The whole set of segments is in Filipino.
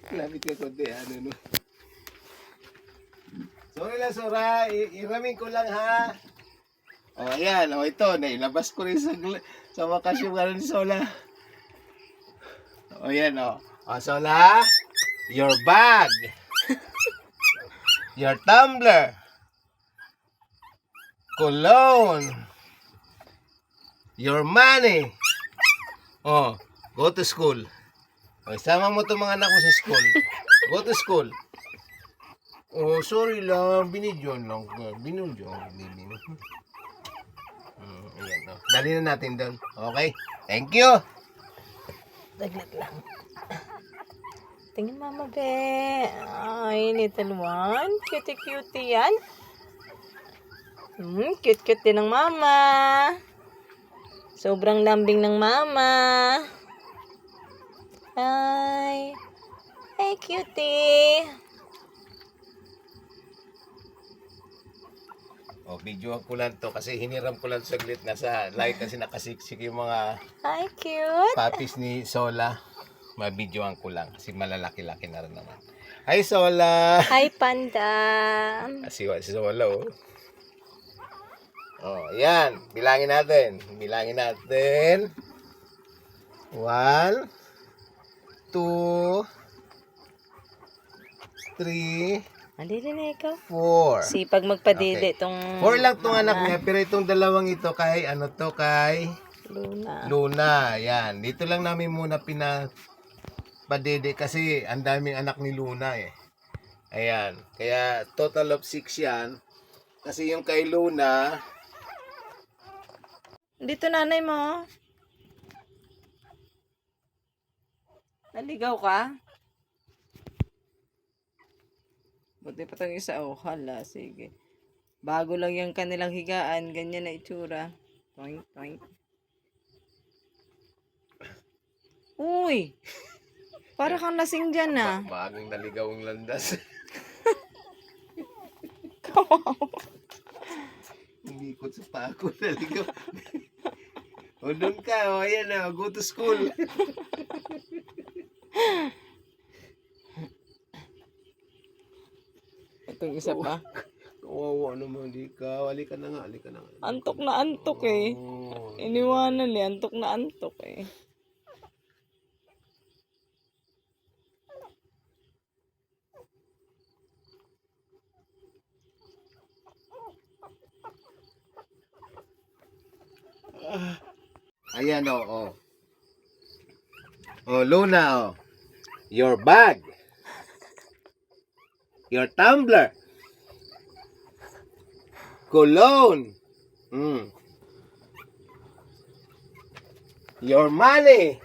Lapit ka konti, ano no. Sorry lang, Sora. Iramin ko lang, ha. O, ayan. O, ito. Nailabas ko rin sa wakas yung ano ni Sola. O, ayan, o. O, Sola. Your bag. Your tumbler. Cologne. Your money. O, go to school. O, isama mo itong mga anak mo sa school. Go to school. Oh, sorry lang. Binidyon lang. Binidyon. Ayan, no. Dali na natin doon. Okay? Thank you. Daglag lang. Tingin mama be. Ay, little one. Cutie-cutie yan. Cute-cute din ng mama. Sobrang lambing ng mama. Hi. Hey, cutie. Oh, videoan ko lang to kasi hiniram ko lang saglit na sa live kasi nakasiksik yung mga Hi, cute. puppies ni Sola. Mabidyoan ko lang kasi malalaki-laki na rin naman. Hi, Sola! Hi, panda. Si Sola, oh. Oh, ayan. Bilangin natin. Bilangin natin. 1, 2, 3, Andili na ikaw. 4. Sipag magpadede Okay. itong 4 lang tong anak niya, pero itong dalawang ito kay, ano to, kay Luna. Luna. Yan. Dito lang namin muna pinapadede kasi ang daming anak ni Luna eh. Ayan. Kaya total of 6 yan. Kasi yung kay Luna, Dito nanay mo. Naligaw ka? Buti pa itong isa. Oh, hala. Sige. Bago lang yung kanilang higaan. Ganyan na itsura. Toink, toink. Uy! Para kang lasing dyan ah. maagang naligaw ang landas. Umikot sa pako, naligaw. O doon ka, o ayan na, go to school. Itong isa pa. Kawawa naman, di ka. Halika na nga, halika na nga. Antok na antok eh. Oh, Iniwanan eh. Antok na antok eh. ayan o, o. O, Luna, o. Your bag. Your tumbler. Cologne. Your money.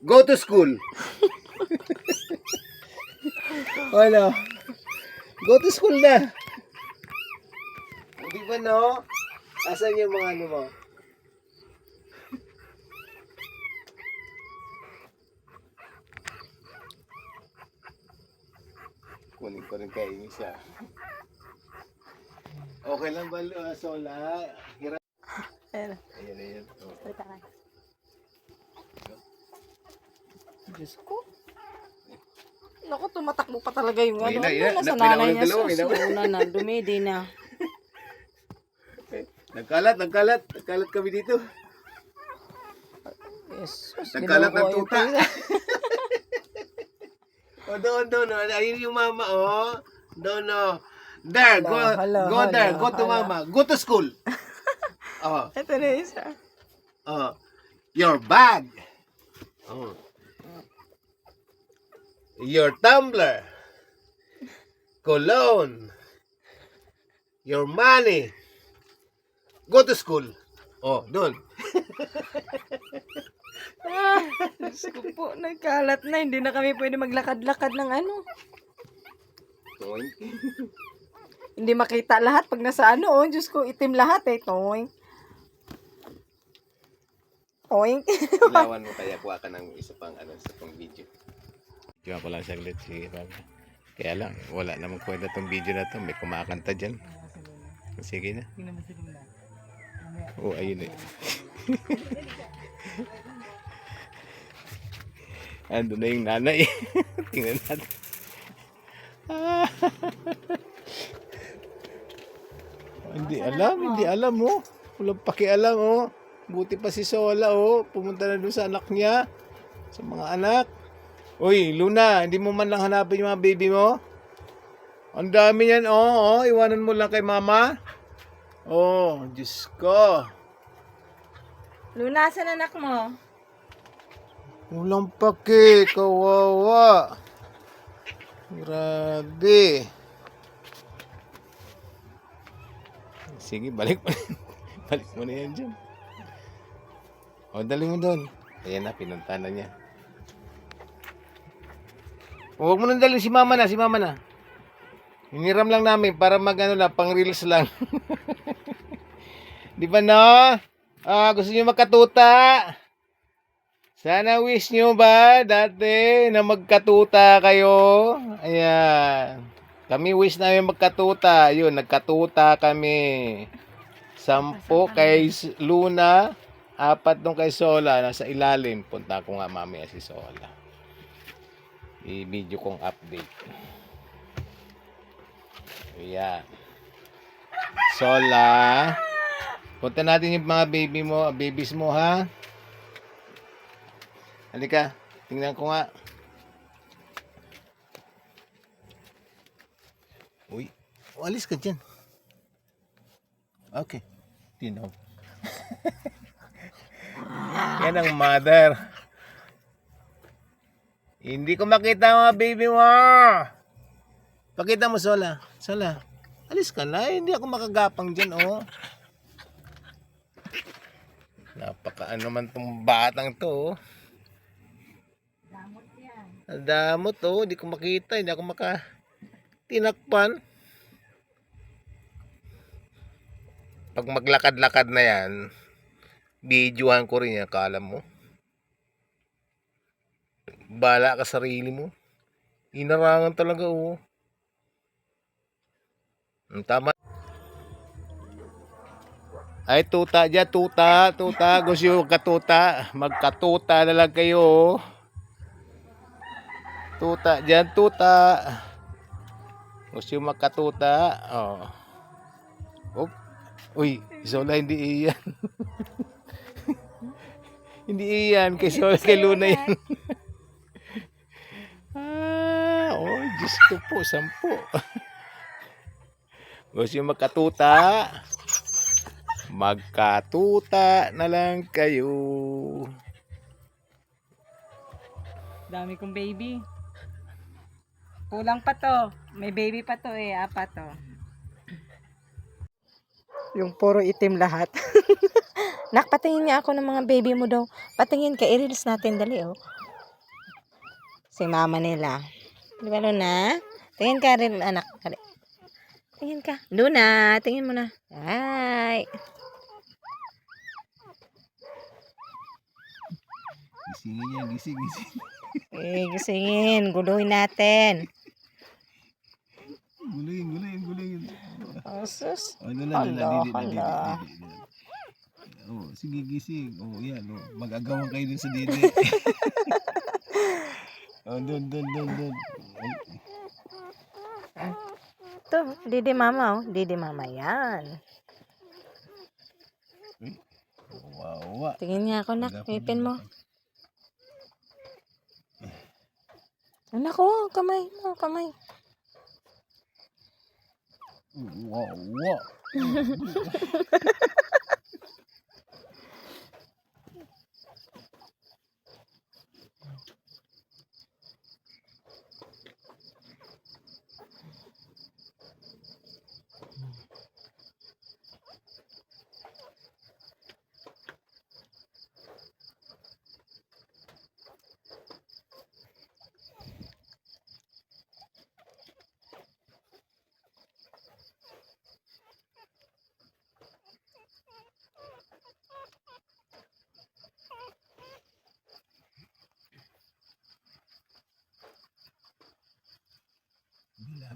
Go to school. Ano? Go to school na. Hindi ba no? Asan yung mga ano mo? Kunin ko rin kayo isa. Okay lang ba, Sola? Hirap. Ayan. Ayan. Oh. Salita ka. Diyos ko. Naku, tumatakbo pa talaga yung ano. Nasa nanay niya. Susuna na. Dumidi na. Nagkalat kami dito. Yes. Nagkalat ng tuta. O, doon. Ayun yung mama, oh. Doon, oh. There, go there. Go to mama. Go to school. Oh. Ito na isa. Oh. Your bag. Oh. Your tumbler. Cologne. Your money. Go to school. Oh, doon. Diyos ko po, nagkalat na. Hindi na kami pwede maglakad-lakad ng ano. Toink. Hindi makita lahat pag nasa ano. Oh, Diyos ko, itim lahat eh. Toink. Toink. Ilawan mo kaya kuha ka ng isa pang video. Video ako lang saglit si Papa. Kaya lang, wala namang kwenta tong video na to. May kumakanta dyan. Sige na. Oh, ayun eh. Ando na yung nanay. Tingnan natin. Hindi alam oh. Walang pakialam oh. Buti pa si Sola oh. Pumunta na doon sa anak niya. Sa mga anak. Uy, Luna, hindi mo man lang hanapin yung mga baby mo? Ang dami yan oh. Iwanan mo lang kay mama. Oh, Diyos ko. Luna, saan anak mo? Walang pake, kawawa. Grabe. Sige, balik mo. Balik mo na yan dyan. O, dali mo doon. Ayan na, pinunta na niya. Huwag mo nang dali, si mama na. Hiniram lang namin para pang reels lang. Di ba no? Gusto niyo magkatuta? Sana wish niyo ba dati na magkatuta kayo? Ayan. Kami wish namin magkatuta. Yun, nagkatuta kami. 10 kay Luna, 4 dong kay Sola. Nasa ilalim. Punta ko nga mamaya si Sola. I-video kong update. Ayan. Sola. Punta natin yung mga babies mo ha. Halika, tingnan ko nga. Uy, alis ka dyan. Okay. Tinaw. Yan ang mother. Hindi ko makita ang mga baby mo. Pakita mo, Sola. Sola, alis ka na. Hindi ako makagapang dyan, oh. Napaka-ano man tong batang to, oh. Damot oh, hindi ko makita, hindi ako tinakpan. Pag maglakad-lakad na yan, videohan ko rin yan, kala mo. Bala ka sarili mo. Inarangan talaga oh. Tama. Ay tuta dyan, tuta. Gusto yung magkatuta. Magkatuta na lang kayo oh. Tuta dyan, tuta. Gusto yung magkatuta. Oh. Oop. Uy, Sola, hindi iyan. Hindi iyan. Kay Sola, kay Luna yan. Oh, Diyos ko po, 10. Gusto yung magkatuta. Magkatuta na lang kayo. Dami kong baby. Kulang pa to. May baby pa to 4 to. Yung puro itim lahat. Nak, patingin nga ako ng mga baby mo daw. Patingin ka, i-reels natin, dali oh. Si mama nila. Di ba, Luna? Tingin ka rin, anak. Dali. Tingin ka. Luna, tingin mo na. Ay. Gisingin yan, gising. Gisingin. Guluhin natin. Guluhin. Oh, sus. Hala. Oh, sige, gising. Oh, yan. Oh. Mag-agawan kayo dun sa dede. Oh, dun. Ito, didi mama oh. Didi mama yan. Wow. Tingin nga ako, nak. Ngipin mo. Anak ko, kamay. Wow.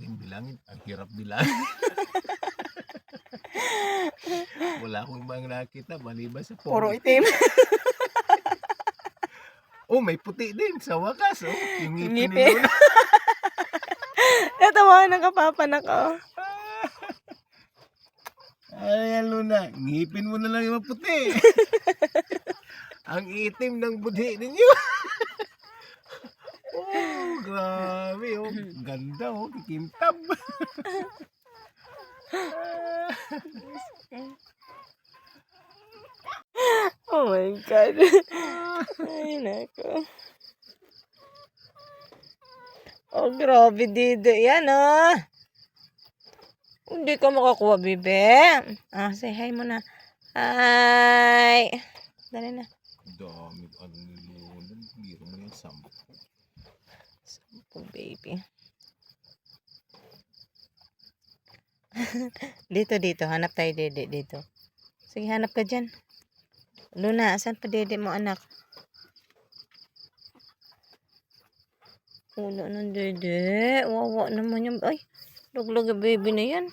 Bilangin. Ang hirap bilangin. Wala akong ibang nakita maliban sa Puro itim. Oh, may puti din sa wakas. Oh, yung ngipin ni Ngipin. Luna. Natawa ng kapapanak ko. Ayan, Luna. Ngipin mo na lang yung puti. Ang itim ng budhi ninyo. Oh, grabe. Oh. Ganda. Oh, kikintab. Oh my God. Ay, nako. Oh, grabe, Dede. Yan, oh. Hindi ka makakuha, bebe. Ah, say hi mo na. Hi. Dali na. Dami. Ano ni Luna? Biro mo yung 10. Oh, baby. Dito. Hanap tayo, Dede, dito. Sige, hanap ka dyan. Luna, asan pa Dede mo, anak? Wala ng Dede. Wawa naman yung... Ay, luglag yung baby na yan.